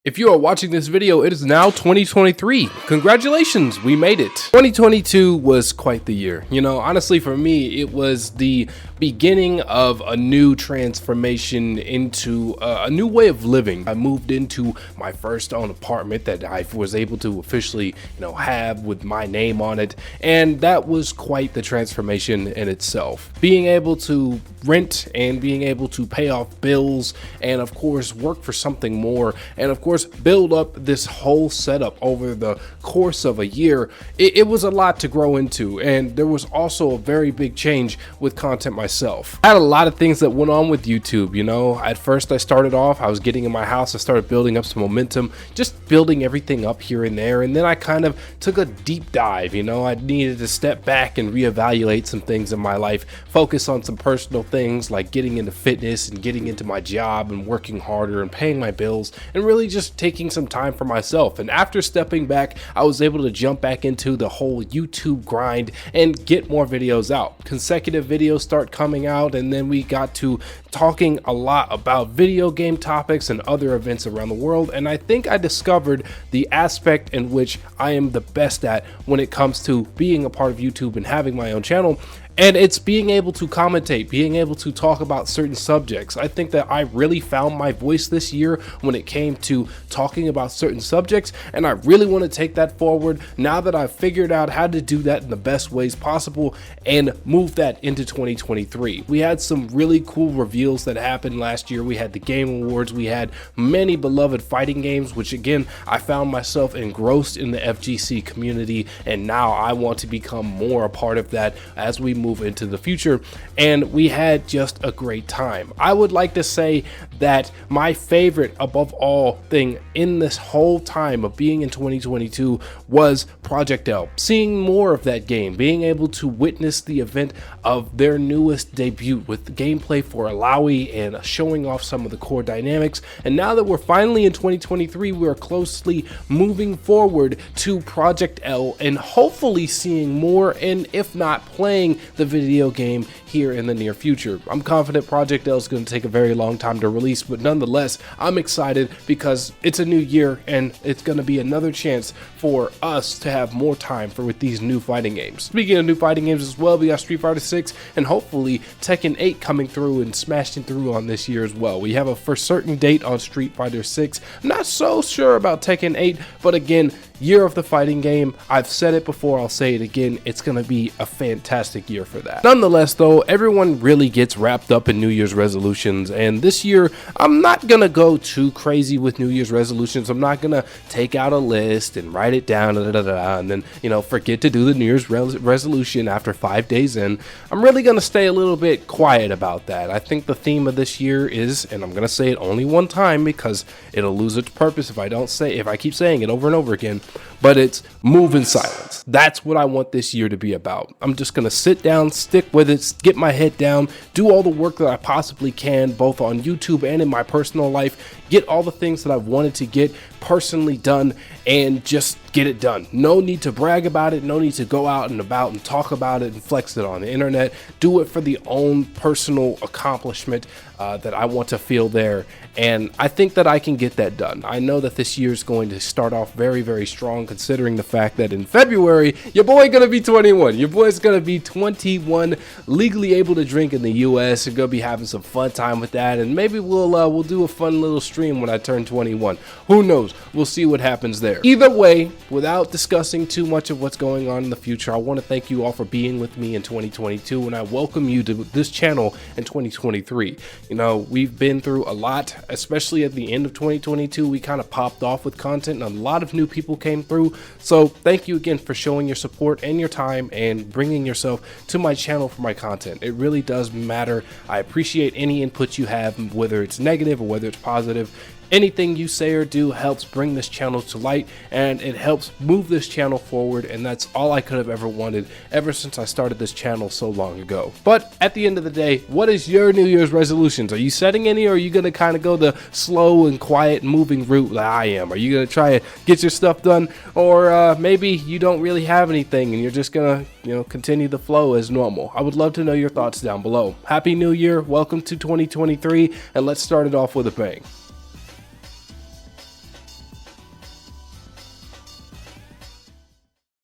If you are watching this video, it is now 2023. Congratulations, we made it. 2022 was quite the year. You know, honestly, for me, it was the beginning of a new transformation into a new way of living. I moved into my first own apartment that I was able to officially, have with my name on it. And that was quite the transformation in itself. Being able to rent and being able to pay off bills and of course work for something more and of course build up this whole setup over the course of a year, it was a lot to grow into. And there was also a very big change with content myself. I had a lot of things that went on with YouTube. At first I started off, I was getting in my house, I started building up some momentum, just building everything up here and there, and then I kind of took a deep dive. I needed to step back and reevaluate some things in my life, focus on some personal things like getting into fitness and getting into my job and working harder and paying my bills and really just taking some time for myself. And after stepping back, I was able to jump back into the whole YouTube grind and get more videos out. Consecutive videos start coming out, and then we got to talking a lot about video game topics and other events around the world. And I think I discovered the aspect in which I am the best at when it comes to being a part of YouTube and having my own channel. And it's being able to commentate, being able to talk about certain subjects. I think that I really found my voice this year when it came to talking about certain subjects, and I really want to take that forward now that I've figured out how to do that in the best ways possible and move that into 2023. We had some really cool reveals that happened last year. We had the Game Awards, we had many beloved fighting games, which again, I found myself engrossed in the FGC community, and now I want to become more a part of that as we move into the future. And we had just a great time. I would like to say that my favorite above all thing in this whole time of being in 2022 was Project L. Seeing more of that game, being able to witness the event of their newest debut with the gameplay for Alawi and showing off some of the core dynamics. And now that we're finally in 2023, we're closely moving forward to Project L and hopefully seeing more, and if not playing the video game here in the near future. I'm confident Project L is going to take a very long time to release, but nonetheless, I'm excited because it's a new year and it's going to be another chance for us to have more time with these new fighting games. Speaking of new fighting games as well, we got Street Fighter 6 and hopefully Tekken 8 coming through and smashing through on this year as well. We have a for certain date on Street Fighter 6. I'm not so sure about Tekken 8, but again, year of the fighting game. I've said it before, I'll say it again. It's going to be a fantastic year for that. Nonetheless though, everyone really gets wrapped up in New Year's resolutions, and this year I'm not going to go too crazy with New Year's resolutions. I'm not going to take out a list and write it down and then forget to do the New Year's resolution after 5 days in. I'm really going to stay a little bit quiet about that. I think the theme of this year is, and I'm going to say it only one time because it'll lose its purpose if I keep saying it over and over again, but it's move in silence. That's what I want this year to be about. I'm just going to sit down, stick with it, get my head down, do all the work that I possibly can, both on YouTube and in my personal life, get all the things that I've wanted to get personally done, and just get it done. No need to brag about it, no need to go out and about and talk about it and flex it on the internet. Do it for the own personal accomplishment that I want to feel there, and I think that I can get that done. I know that this year is going to start off very, very strong, considering the fact that in February, your boy gonna be 21. Your boy's gonna be 21, legally able to drink in the US. We're gonna be having some fun time with that, and maybe we'll do a fun little stream when I turn 21. Who knows? We'll see what happens there. Either way, without discussing too much of what's going on in the future, I want to thank you all for being with me in 2022, and I welcome you to this channel in 2023. We've been through a lot, especially at the end of 2022. We kind of popped off with content and a lot of new people came through. So thank you again for showing your support and your time and bringing yourself to my channel for my content. It really does matter. I appreciate any input you have, whether it's negative or whether it's positive. Anything you say or do helps bring this channel to light, and it helps move this channel forward, and that's all I could have ever wanted ever since I started this channel so long ago. But at the end of the day, what is your New Year's resolutions? Are you setting any, or are you going to kind of go the slow and quiet moving route like I am? Are you going to try to get your stuff done, or maybe you don't really have anything and you're just going to continue the flow as normal? I would love to know your thoughts down below. Happy New Year, welcome to 2023, and let's start it off with a bang.